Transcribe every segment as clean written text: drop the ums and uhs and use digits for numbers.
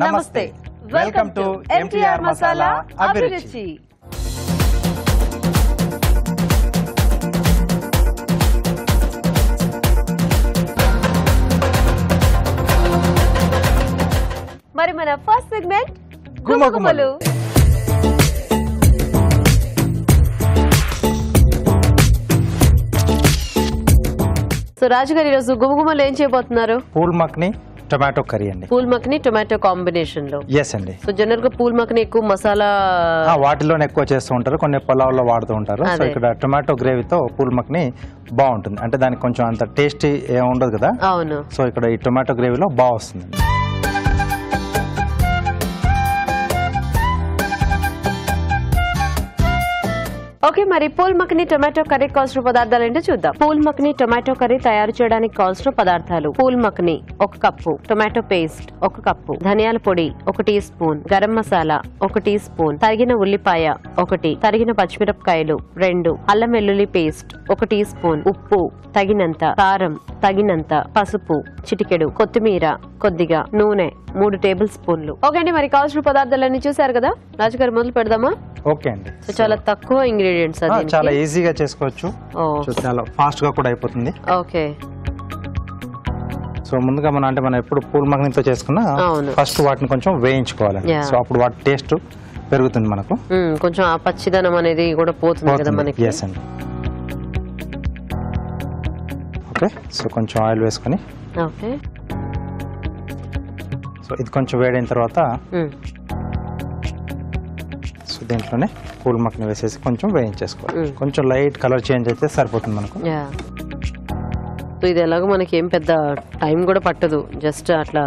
నమస్తే, welcome to MTR masala అభిరుచి. మరి మన ఫస్ట్ సెగ్మెంట్ గుమగుమలు. సో రాజు గారు ఈరోజు గుమగుమలు ఏం చేయబోతున్నారు? పూల్ మక్ని టొమాటో కర్రీ అండి. పూల్ మక్ని టొమాటో కాంబినేషన్ లో. ఎస్ అండి. సో జనరల్ గా పూల్ మక్ని ఎక్కువ మసాలా వాటిలోనే ఎక్కువ చేస్తూ ఉంటారు, కొన్ని పొలాల్లో వాడుతూ ఉంటారు. సో ఇక్కడ టొమాటో గ్రేవీతో పూల్ మక్ని బాగుంటుంది, అంటే దానికి కొంచెం అంత టేస్టీ ఏమి ఉండదు కదా. అవును. సో ఇక్కడ ఈ టొమాటో గ్రేవీలో బాగా వస్తుంది. ఓకే, మరి పూల్ మక్ని టొమాటో కర్రీ కావాల్సిన పదార్థాలు ఏంటో చూద్దాం. పూల్ మక్ని టొమాటో కర్రీ తయారు చేయడానికి కావాల్సిన పదార్థాలు: phool makhani 1 cup, tomato paste 1 cup, ధనియాల పొడి 1 teaspoon, garam masala 1 teaspoon, తరిగిన ఉల్లిపాయ 1, తరిగిన పచ్చిమిరపకాయలు 2, అల్లం వెల్లుల్లి పేస్ట్ 1 టీ స్పూన్, ఉప్పు తగినంత, కారం తగినంత, పసుపు చిటికెడు, కొత్తిమీర కొద్దిగా, నూనె 3 టేబుల్ స్పూన్లు. ఓకే అండి, మరి కావాల్సిన పదార్థాలన్నీ చూసారు కదా. రాజుగారు మొదలు పెడదామా? ఓకే అండి. సో చాలా తక్కువ ఇంగ్రీడియంట్స్, చాలా ఈజీగా చేసుకోవచ్చు, చాలా ఫాస్ట్ గా కూడా అయిపోతుంది. ఓకే. సో ముందుగా మనం ఎప్పుడు పూల్ మక్నితో చేసుకున్నా ఫస్ట్ వాటిని కొంచెం వేయించుకోవాలండి. సో అప్పుడు వాటి టేస్ట్ పెరుగుతుంది మనకు, కొంచెం ఆ పచ్చిదనం అనేది కూడా పోతుంది కదా మనకి. ఎస్ అండి. ఓకే, సో కొంచెం ఆయిల్ వేసుకొని, ఓకే, సో ఇది కొంచెం వేడైన తర్వాత సో దీంట్లోనే పూల్ మక్ని వేసేసి కొంచెం వేయించేసుకోవాలి. కొంచెం లైట్ కలర్ చేంజ్ అయితే సరిపోతుంది మనకు. సో ఇది ఎలాగో మనకి ఏం పెద్ద టైం కూడా పట్టదు, జస్ట్ అట్లా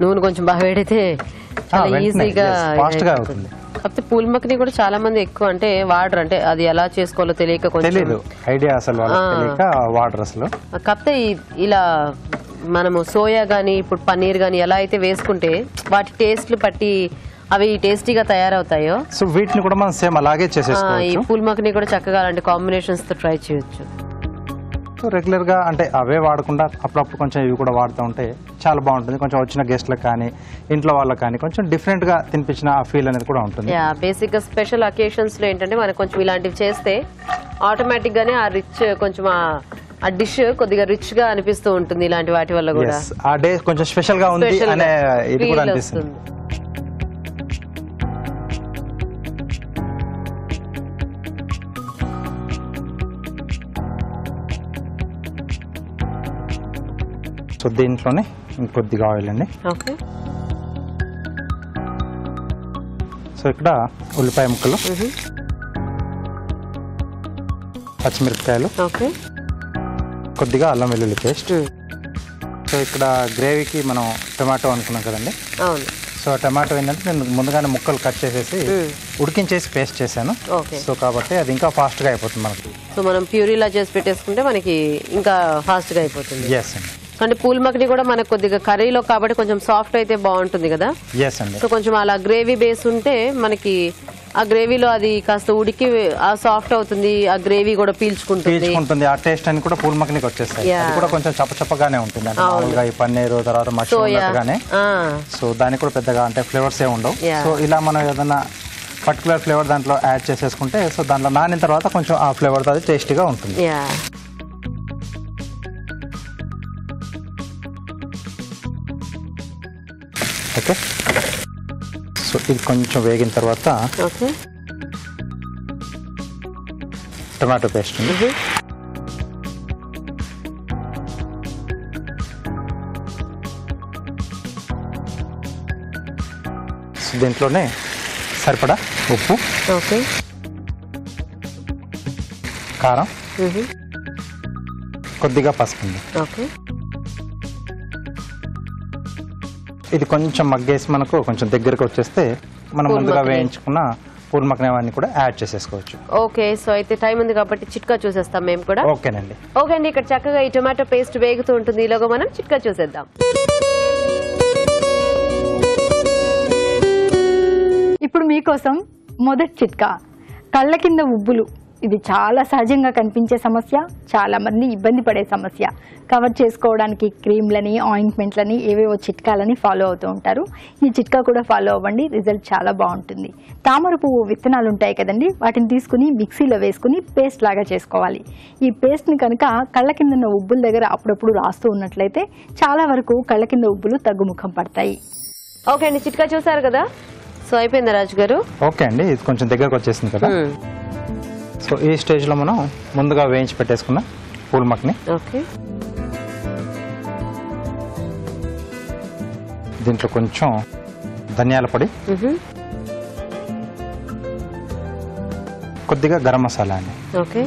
నూనె కొంచెం బాగా వేడైతే ఈజీగా ఫాస్ట్ గా అవుతుంది. కాకపోతే పూల్ మక్ని కూడా చాలా మంది ఎక్కువ అంటే వాడరు, అంటే అది ఎలా చేసుకోవాలో తెలియక కొంచెం ఐడియా అసలు తెలియక వాడరు అసలు. కాకపోతే ఇలా మనము సోయా గానీ ఇప్పుడు పన్నీర్ గానీ ఎలా అయితే వేసుకుంటే వాటి టేస్ట్లు పట్టి అవి టేస్టీగా తయారవుతాయో, సో వీటిని కూడా మనం సేమ్ అలాగే చేసేసుకోవచ్చు. ఈ పూల్ మక్ని కూడా చక్కగా అలాంటి కాంబినేషన్స్ తో ట్రై చేయొచ్చు. సో రెగ్యులర్ గా అంటే అవే వాడకుండా అప్పుడప్పుడు కొంచెం ఇవి కూడా వాడుతూ ఉంటే చాలా బాగుంటుంది. కొంచెం వచ్చిన గెస్ట్లకు కానీ ఇంట్లో వాళ్ళకి కానీ కొంచెం డిఫరెంట్ గా తినిపించిన ఆ ఫీల్ అనేది కూడా ఉంటుంది. బేసిక్ గా స్పెషల్ అకేషన్స్ లో ఏంటంటే మనకు కొంచెం ఇలాంటివి చేస్తే ఆటోమేటిక్ గానే ఆ రిచ్ కొంచెం ఆ డిష్ కొద్దిగా రిచ్ గా అనిపిస్తూ ఉంటుంది. ఇలాంటి వాటి వల్ల కూడా ఆ డే కొంచెం స్పెషల్ గా ఉంది అనే ఇది కూడా అనిపిస్తుంది. సో దీంట్లోనే ఇంకొద్దిగా ఆయిల్ అండి. ఓకే. సో ఇక్కడ ఉల్లిపాయ ముక్కలు, పచ్చిమిరపకాయలు, ఓకే, కొద్దిగా అల్లం వెల్లుల్లి పేస్ట్. సో ఇక్కడ గ్రేవీకి మనం టొమాటో అనుకున్నాం కదండి. అవును. సో టొమాటో ఏంటంటే నేను ముందుగానే ముక్కలు కట్ చేసేసి ఉడికించేసి పేస్ట్ చేశాను. సో కాబట్టి అది ఇంకా ఫాస్ట్ గా అయిపోతుంది మనకి. సో మనం ప్యూరీలా చేసి పెట్టేసుకుంటే మనకి ఇంకా ఫాస్ట్ గా అయిపోతుంది. ఎస్ అండి. అంటే పూల్ మక్ని కూడా మనకు కొద్దిగా కర్రీలో కాబట్టి కొంచెం సాఫ్ట్ అయితే బాగుంటుంది కదా. ఎస్ అండి. సో కొంచెం అలా గ్రేవీ బేస్ ఉంటే మనకి ఆ గ్రేవీలో అది కాస్త ఉడికి ఆ సాఫ్ట్ అవుతుంది, ఆ గ్రేవీ కూడా పీల్చుకుంటుంది, ఆ టేస్ట్ అని కూడా పూల్ మక్నికి వచ్చేస్తాయి. అది కూడా కొంచెం చప్పచప్పగానే ఉంటుంది, అంటే మామూలుగా ఈ పన్నీరు తర్వాత మష్రూమ్ గానే. సో దానికి కూడా పెద్దగా అంటే ఫ్లేవర్స్ ఏ ఉండవు. సో ఇలా మనం ఏదైనా పర్టికులర్ ఫ్లేవర్ దాంట్లో యాడ్ చేసేసుకుంటే సో దాంట్లో నానిన తర్వాత కొంచెం ఆ ఫ్లేవర్ తో అది టేస్టీగా ఉంటుంది. ఓకే, సో ఇది కొంచెం వేగిన తర్వాత టొమాటో పేస్ట్ ఉంది. సో దీంట్లోనే సరిపడా ఉప్పు, ఓకే, కారం, కొద్దిగా పసుపు ఉంది. ఓకే. ఇది కొంచెం మగ్గేసి మనకు కొంచెం దగ్గరకు వచ్చేస్తే మనం ముందుగా వేయించుకున్న పూల్ మక్ని అవన్నీ కూడా యాడ్ చేసేసుకోవచ్చు. ఓకే, సో అయితే టైం ఉంది కాబట్టి చిట్కా చూసేస్తాం మేము కూడా. ఓకేనండి. ఓకే అండి, ఇక్కడ చక్కగా ఈ టొమాటో పేస్ట్ వేగుతూ ఉంటుంది, ఈలోగా మనం చిట్కా చూసేద్దాం. ఇప్పుడు మీకోసం మొదటి చిట్కా. కళ్ళ కింద ఉబ్బులు, ఇది చాలా సహజంగా కనిపించే సమస్య, చాలా మంది ఇబ్బంది పడే సమస్య. కవర్ చేసుకోవడానికి క్రీమ్లని, ఆయింట్మెంట్లని, ఏవేవో చిట్కాలని ఫాలో అవుతూ ఉంటారు. ఈ చిట్కా కూడా ఫాలో అవ్వండి, రిజల్ట్ చాలా బాగుంటుంది. తామర పువ్వు విత్తనాలు ఉంటాయి కదండి, వాటిని తీసుకుని మిక్సీలో వేసుకుని పేస్ట్ లాగా చేసుకోవాలి. ఈ పేస్ట్ని కనుక కళ్ళ కింద ఉన్న ఉబ్బుల దగ్గర అప్పుడప్పుడు రాస్తూ ఉన్నట్లయితే చాలా వరకు కళ్ళ కింద ఉబ్బులు తగ్గుముఖం పడతాయి. ఓకే అండి, చిట్కా చూసారు కదా. సో అయిపోయిందా రాజు గారు? ఓకే అండి, ఇది కొంచెం దగ్గరకు వచ్చేసింది కదా. సో ఈ స్టేజ్లో మనం ముందుగా వేయించి పెట్టేసుకున్న పూల్ మక్ని ఓకే దీంట్లో కొంచెం ధనియాల పొడి, కొద్దిగా గరం మసాలా అండి. ఓకే.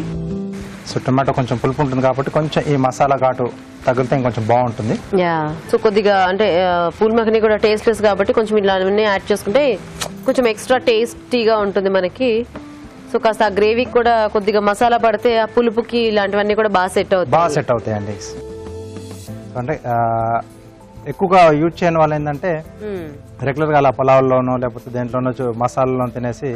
సో టొమాటో కొంచెం పులుపు ఉంటుంది కాబట్టి కొంచెం ఈ మసాలా ఘాటు తగిలితే ఇంకొంచెం బాగుంటుంది. యా, సో కొద్దిగా అంటే పూల్ మఖని కూడా టేస్ట్లెస్ కాబట్టి కొంచెం ఇలాంటివన్నీ యాడ్ చేసుకుంటే కొంచెం ఎక్స్ట్రా టేస్టీగా ఉంటుంది మనకి. సో కాస్త ఆ గ్రేవీకి కూడా కొద్దిగా మసాలా పడితే ఆ పులుపుకి ఇలాంటివన్నీ కూడా బాగా సెట్ అవుతాయండి. అంటే ఎక్కువగా యూజ్ చేయని వాళ్ళు ఏంటంటే రెగ్యులర్ గా అలా పొలాల్లోనో లేకపోతే దేంట్లోనో మసాలాలో తినేసి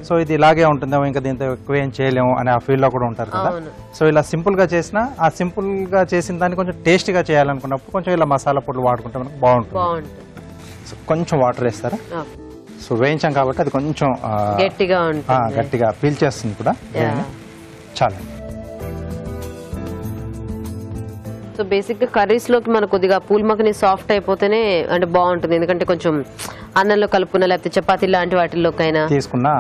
సో ఇది ఇలాగే ఉంటుందేమో, ఇంకా దీంతో ఎక్కువ ఏం చేయలేము అనే ఆ ఫీల్ లో కూడా ఉంటారు కదా. సో ఇలా సింపుల్ గా చేసినా ఆ సింపుల్ గా చేసిన దాన్ని కొంచెం టేస్టీగా చేయాలనుకున్నప్పుడు కొంచెం ఇలా మసాలా పొడులు వాడుకుంటే మనకు బాగుంటుంది. సో కొంచెం వాటర్ వేస్తారా. సో వేయించాం కాబట్టి అది కొంచెం గట్టిగా పీల్ చేస్తుంది కూడా. చాలా సో బేసిక్ గా కర్రీస్ లోకి మనకు కొద్దిగా పూల్ మఖని సాఫ్ట్ అయిపోతేనే అంటే బాగుంటుంది. ఎందుకంటే కొంచెం అన్నంలో కలుపుకున్న లేకపోతే చపాతీ లాంటి వాటిల్లోకైనా తీసుకున్నా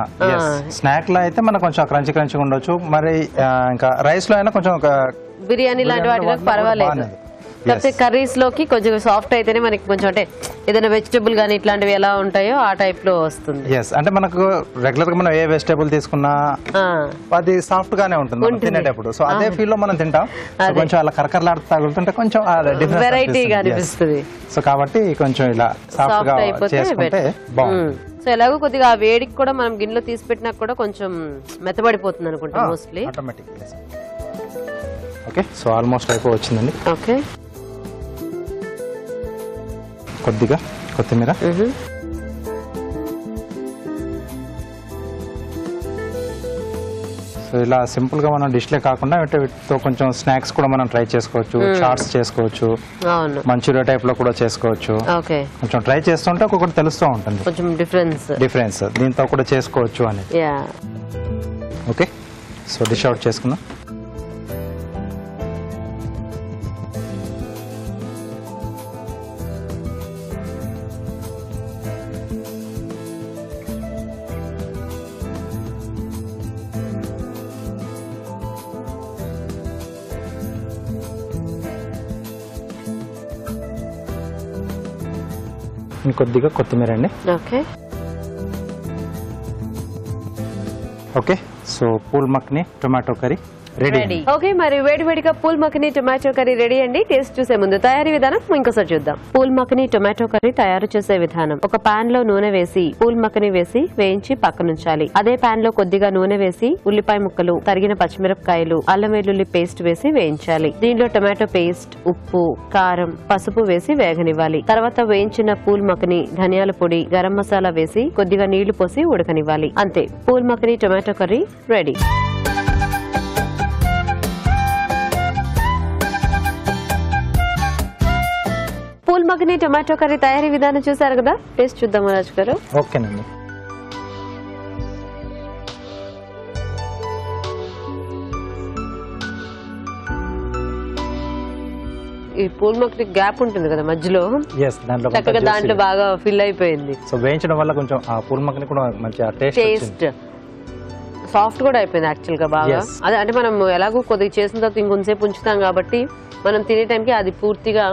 స్నాక్ లో అయితే మనకు కొంచెం క్రంచీ ఉండొచ్చు. మరి ఇంకా రైస్ లో అయినా కొంచెం ఒక బిర్యానీ లాంటి వాటిలో పర్వాలేదు. కాకపోతే కర్రీస్ లోకి కొంచెం సాఫ్ట్ అయితేనే మనకి కొంచెం అంటే ఏదైనా వెజిటబుల్ గానీ ఇట్లాంటివి ఎలా ఉంటాయో ఆ టైప్ లో వస్తుంది. అంటే మనకు రెగ్యులర్ గా మనం ఏ వెజిటబుల్ తీసుకున్నా అది సాఫ్ట్ గానే ఉంటుంది తినేటప్పుడు. సో అదే ఫీల్ లో మనం తింటాం. కొంచెం అలా కరకరలాడుతూ తగులుతుంటే కొంచెం వెరైటీగా అనిపిస్తుంది. సో కాబట్టి కొంచెం ఇలా సాఫ్ట్ గా చేసుకుంటే బాగుంటుంది. సో ఎలాగో కొద్దిగా ఆ వేడికి కూడా మనం గిన్నెలో తీసి పెట్టినా కూడా కొంచెం మెత్తబడిపోతుంది అనుకుంటా mostly. Automatic. Okay, so almost అయిపో వచ్చిందండి. ఓకే, కొద్దిగా కొత్తిమీర, సో ఇలా సింపుల్ గా మనం డిష్లే కాకుండా వీటితో కొంచెం స్నాక్స్ కూడా మనం ట్రై చేసుకోవచ్చు. చాట్స్ చేసుకోవచ్చు, మంచూరియా టైప్ లో కూడా చేసుకోవచ్చు. కొంచెం ట్రై చేస్తుంటే ఒక్కొక్కటి తెలుస్తూ ఉంటుంది కొంచెం డిఫరెన్స్ దీంతో కూడా చేసుకోవచ్చు అని. ఓకే, సో డిష్ అవుట్ చేసుకుందాం. కొద్దిగా కొత్తిమీర అండి. Okay, so phool makhani tomato curry ready. Okay, మరి వేడివేడిగా phool makhani tomato curry ready అండి. టేస్ట్ చూసే ముందు తయారీ విధానం ఇంకోసారి చూద్దాం. పూల్ మఖని టొమాటో కర్రీ తయారు చేసే విధానం: ఒక పాన్ లో నూనె వేసి పూల్ మఖని వేసి వేయించి పక్కనుంచాలి. అదే పాన్ లో కొద్దిగా నూనె వేసి ఉల్లిపాయ ముక్కలు, తరిగిన పచ్చిమిరపకాయలు, అల్లం వెల్లుల్లి పేస్ట్ వేసి వేయించాలి. దీనిలో టొమాటో పేస్ట్, ఉప్పు, కారం, పసుపు వేసి వేగనివ్వాలి. తర్వాత వేయించిన పూల్ మఖని, ధనియాల పొడి, గరం మసాలా వేసి కొద్దిగా నీళ్లు పోసి ఉడకనివ్వాలి. అంతే, pool makhani tomato curry ready. Pool makhani tomato curry తయారీ విధానం చూసారు కదా. టేస్ట్ చూద్దాం రాజు గారు. ఓకేనండి. ఈ పూల్ మఖని గ్యాప్ ఉంటుంది కదా మధ్యలో, చక్కగా దాంట్లో బాగా ఫిల్ అయిపోయింది. సో వేయించడం వల్ల కొంచెం ఆ పూల్ మఖని కూడా మంచి టేస్ట్ సాఫ్ట్ కూడా అయిపోయింది యాక్చువల్ గా బాగా. అదే అంటే మనం ఎలాగో కొద్దిగా చేసిన తర్వాత ఇంకొంతసేపు ఉంచుతాం కాబట్టి మనం తినే టైంకి అది పూర్తిగా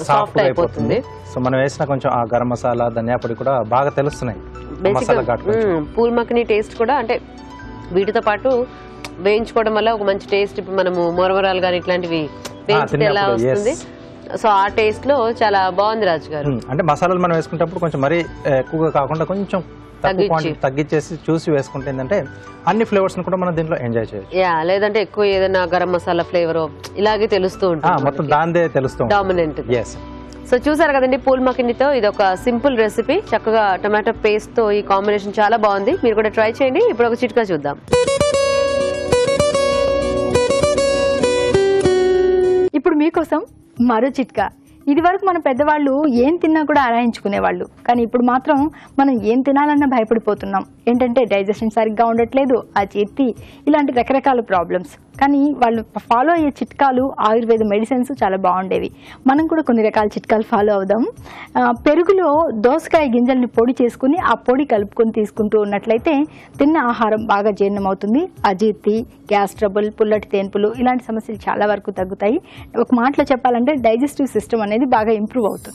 సాఫ్ట్ అయిపోతుంది. సో మనం వేసిన కొంచెం ఆ గరం మసాలా, ధనియా పొడి కూడా బాగా తెలుస్తున్నాయి. పూల్ మఖని టేస్ట్ కూడా అంటే వీటితో పాటు వేయించుకోవడం వల్ల ఒక మంచి టేస్ట్. ఇప్పుడు మనము మొరమరాలు గానీ ఇట్లాంటివి వేయించితే ఎలా వస్తుంది, సో ఆ టేస్ట్ లో చాలా బాగుంది రాజు గారు. అంటే మసాలాలు మనం వేసుకునేటప్పుడు కొంచెం మరీ ఎక్కువగా కాకుండా కొంచెం తగ్గించేసి చూసి వేసుకుంటే ఏంటంటే అన్ని ఫ్లేవర్స్ కూడా మనం దీంట్లో ఎంజాయ్ చేయొచ్చు. లేదంటే ఎక్కువ ఏదైనా గరం మసాలా ఫ్లేవర్ ఇలాగే తెలుస్తూ ఉంటుంది, మొత్తం దాందే తెలుస్తుంది డామినెంట్. సో చూసారు కదండి, పూల్ మఖనితో ఇది ఒక సింపుల్ రెసిపీ. చక్కగా టొమాటో పేస్ట్ తో ఈ కాంబినేషన్ చాలా బాగుంది. మీరు కూడా ట్రై చేయండి. ఇప్పుడు ఒక చిట్కా చూద్దాం. మీకోసం మరో చిట్కా. ఇది వరకు మన పెద్దవాళ్ళు ఏం తిన్నా కూడా ఆరాయించుకునేవాళ్ళు, కానీ ఇప్పుడు మాత్రం మనం ఏం తినాలన్నా భయపడిపోతున్నాం. ఏంటంటే డైజెషన్ సరిగ్గా ఉండట్లేదు, అజీర్తి, ఇలాంటి రకరకాల ప్రాబ్లమ్స్. కానీ వాళ్ళు ఫాలో అయ్యే చిట్కాలు ఆయుర్వేద మెడిసిన్స్ చాలా బాగుండేవి. మనం కూడా కొన్ని రకాల చిట్కాలు ఫాలో అవుదాం. పెరుగులో దోసకాయ గింజల్ని పొడి చేసుకుని ఆ పొడి కలుపుకొని తీసుకుంటూ ఉన్నట్లయితే తిన్న ఆహారం బాగా జీర్ణమవుతుంది. అజీర్తి, గ్యాస్ ట్రబుల్, పుల్లటి తేన్పులు ఇలాంటి సమస్యలు చాలా వరకు తగ్గుతాయి. ఒక మాటలో చెప్పాలంటే డైజెస్టివ్ సిస్టమ్ అనేది బాగా ఇంప్రూవ్ అవుతుంది.